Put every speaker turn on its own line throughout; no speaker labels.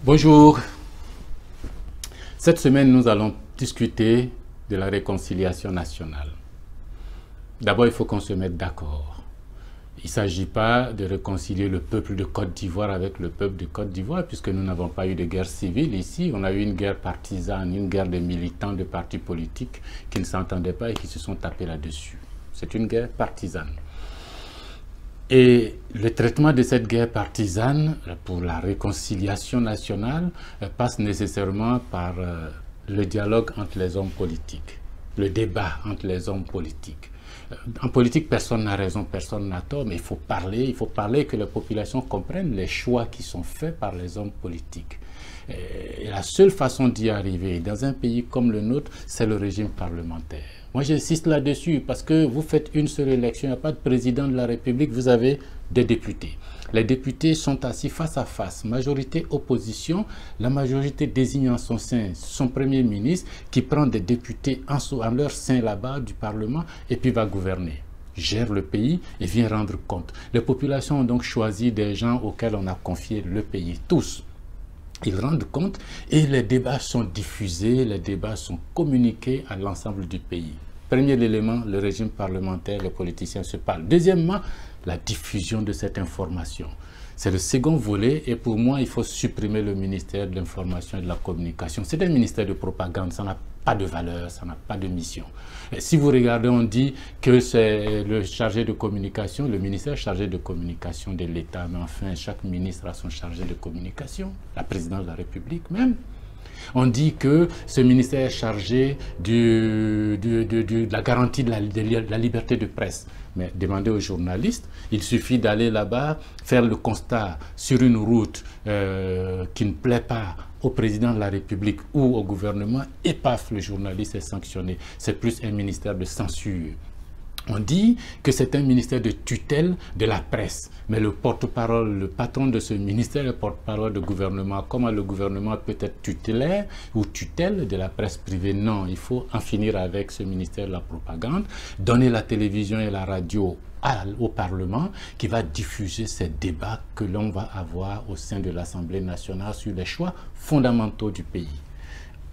Bonjour. Cette semaine, nous allons discuter de la réconciliation nationale. D'abord, il faut qu'on se mette d'accord. Il ne s'agit pas de réconcilier le peuple de Côte d'Ivoire avec le peuple de Côte d'Ivoire, puisque nous n'avons pas eu de guerre civile ici. On a eu une guerre partisane, une guerre de militants de partis politiques qui ne s'entendaient pas et qui se sont tapés là-dessus. C'est une guerre partisane. Et le traitement de cette guerre partisane pour la réconciliation nationale passe nécessairement par le dialogue entre les hommes politiques, le débat entre les hommes politiques. En politique, personne n'a raison, personne n'a tort, mais il faut parler que les populations comprennent les choix qui sont faits par les hommes politiques. Et la seule façon d'y arriver dans un pays comme le nôtre, c'est le régime parlementaire. Moi, j'insiste là-dessus parce que vous faites une seule élection, il n'y a pas de président de la République, vous avez des députés. Les députés sont assis face à face, majorité opposition, la majorité désigne en son sein son premier ministre qui prend des députés en leur sein là-bas du Parlement et puis va gouverner, gère le pays et vient rendre compte. Les populations ont donc choisi des gens auxquels on a confié le pays, tous. Ils rendent compte et les débats sont diffusés, les débats sont communiqués à l'ensemble du pays. Premier élément, le régime parlementaire, les politiciens se parlent. Deuxièmement, la diffusion de cette information. C'est le second volet et pour moi, il faut supprimer le ministère de l'Information et de la Communication. C'est un ministère de propagande, ça n'a pas de valeur, ça n'a pas de mission. Et si vous regardez, on dit que c'est le chargé de communication, le ministère chargé de communication de l'État, mais enfin, chaque ministre a son chargé de communication, la présidence de la République même. On dit que ce ministère est chargé de la garantie de la liberté de presse. Mais demandez aux journalistes, il suffit d'aller là-bas, faire le constat sur une route qui ne plaît pas au président de la République ou au gouvernement, et paf, le journaliste est sanctionné. C'est plus un ministère de censure. On dit que c'est un ministère de tutelle de la presse, mais le porte-parole, le patron de ce ministère est porte-parole du gouvernement. Comment le gouvernement peut être tutélaire ou tutelle de la presse privée? Non, il faut en finir avec ce ministère de la propagande, donner la télévision et la radio au Parlement qui va diffuser ces débats que l'on va avoir au sein de l'Assemblée nationale sur les choix fondamentaux du pays.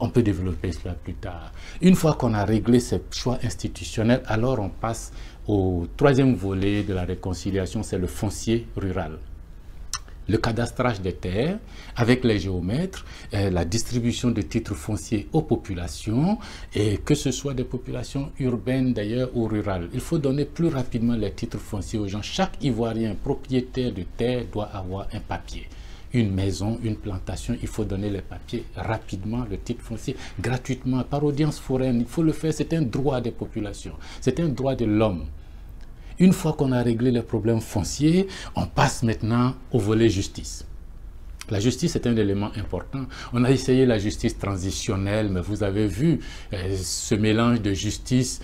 On peut développer cela plus tard. Une fois qu'on a réglé ces choix institutionnels, alors on passe au troisième volet de la réconciliation, c'est le foncier rural. Le cadastrage des terres avec les géomètres, la distribution de titres fonciers aux populations, et que ce soit des populations urbaines d'ailleurs ou rurales. Il faut donner plus rapidement les titres fonciers aux gens. Chaque Ivoirien propriétaire de terre doit avoir un papier. Une maison, une plantation, il faut donner les papiers rapidement, le titre foncier, gratuitement, par audience foraine. Il faut le faire, c'est un droit des populations, c'est un droit de l'homme. Une fois qu'on a réglé les problèmes fonciers, on passe maintenant au volet justice. La justice est un élément important. On a essayé la justice transitionnelle, mais vous avez vu ce mélange de justice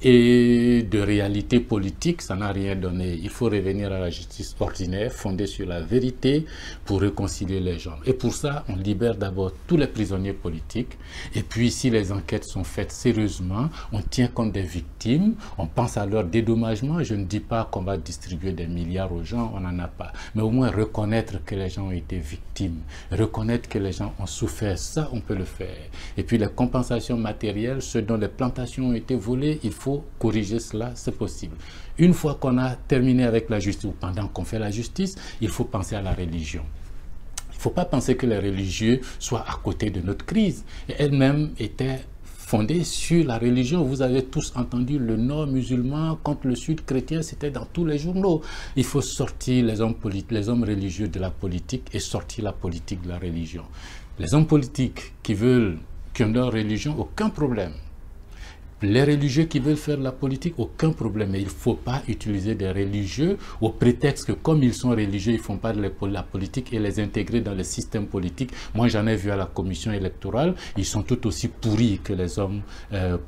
et de réalité politique, ça n'a rien donné. Il faut revenir à la justice ordinaire, fondée sur la vérité, pour réconcilier les gens. Et pour ça, on libère d'abord tous les prisonniers politiques. Et puis, si les enquêtes sont faites sérieusement, on tient compte des victimes, on pense à leur dédommagement. Je ne dis pas qu'on va distribuer des milliards aux gens, on n'en a pas. Mais au moins reconnaître que les gens ont été victimes, reconnaître que les gens ont souffert, ça on peut le faire. Et puis les compensations matérielles, ceux dont les plantations ont été volées, il faut corriger cela, c'est possible. Une fois qu'on a terminé avec la justice, ou pendant qu'on fait la justice, il faut penser à la religion. Il ne faut pas penser que les religieux soient à côté de notre crise. Et elles-mêmes étaient fondée sur la religion. Vous avez tous entendu le nord musulman contre le sud chrétien, c'était dans tous les journaux. Il faut sortir les hommes religieux de la politique et sortir la politique de la religion. Les hommes politiques qui ont leur religion, aucun problème. Les religieux qui veulent faire la politique, aucun problème. Mais il ne faut pas utiliser des religieux au prétexte que comme ils sont religieux, ils ne font pas de la politique et les intégrer dans le système politique. Moi, j'en ai vu à la commission électorale, ils sont tout aussi pourris que les hommes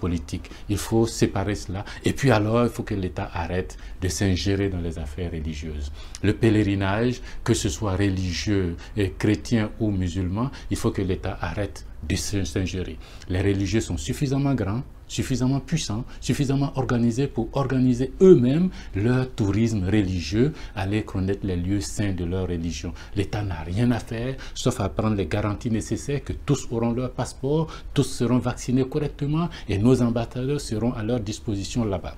politiques. Il faut séparer cela. Et puis alors, il faut que l'État arrête de s'ingérer dans les affaires religieuses. Le pèlerinage, que ce soit religieux, chrétien ou musulman, il faut que l'État arrête de s'ingérer. Les religieux sont suffisamment grands, suffisamment puissants, suffisamment organisés pour organiser eux-mêmes leur tourisme religieux, aller connaître les lieux saints de leur religion. L'État n'a rien à faire, sauf à prendre les garanties nécessaires que tous auront leur passeport, tous seront vaccinés correctement et nos ambassadeurs seront à leur disposition là-bas.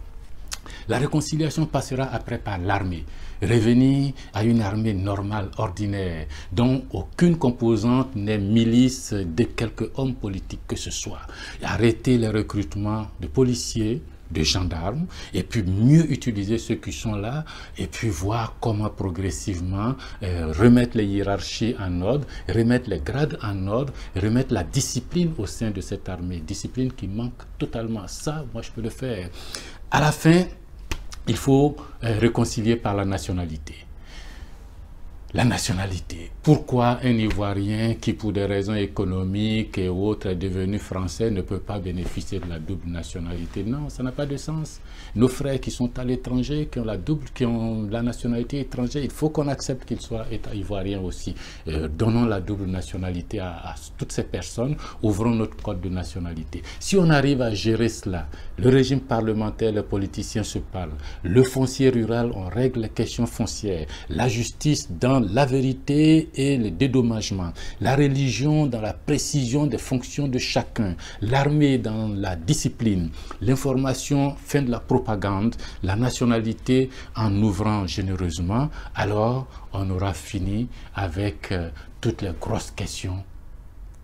La réconciliation passera après par l'armée. Revenir à une armée normale, ordinaire, dont aucune composante n'est milice de quelque homme politique que ce soit. Arrêter les recrutements de policiers, de gendarmes, et puis mieux utiliser ceux qui sont là, et puis voir comment progressivement remettre les hiérarchies en ordre, remettre les grades en ordre, remettre la discipline au sein de cette armée. Discipline qui manque totalement. Ça, moi, je peux le faire. À la fin, il faut réconcilier par la nationalité. La nationalité. Pourquoi un Ivoirien qui, pour des raisons économiques et autres, est devenu français ne peut pas bénéficier de la double nationalité? Non, ça n'a pas de sens. Nos frères qui sont à l'étranger, qui ont la nationalité étrangère, il faut qu'on accepte qu'ils soient ivoiriens aussi. Donnons la double nationalité à toutes ces personnes, ouvrons notre code de nationalité. Si on arrive à gérer cela, le régime parlementaire, les politiciens se parlent, le foncier rural, on règle les questions foncières, la justice dans la vérité et le dédommagement, la religion dans la précision des fonctions de chacun, l'armée dans la discipline, l'information, fin de la propagande, la nationalité en ouvrant généreusement, alors on aura fini avec toutes les grosses questions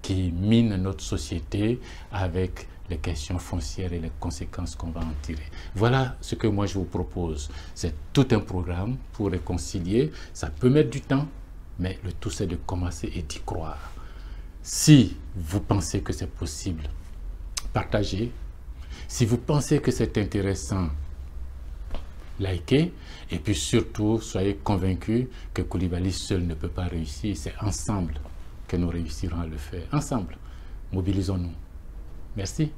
qui minent notre société, avec les questions foncières et les conséquences qu'on va en tirer. Voilà ce que moi je vous propose. C'est tout un programme pour réconcilier. Ça peut mettre du temps, mais le tout c'est de commencer et d'y croire. Si vous pensez que c'est possible, partagez. Si vous pensez que c'est intéressant, likez. Et puis surtout, soyez convaincus que Coulibaly seul ne peut pas réussir. C'est ensemble que nous réussirons à le faire. Ensemble, mobilisons-nous. Merci.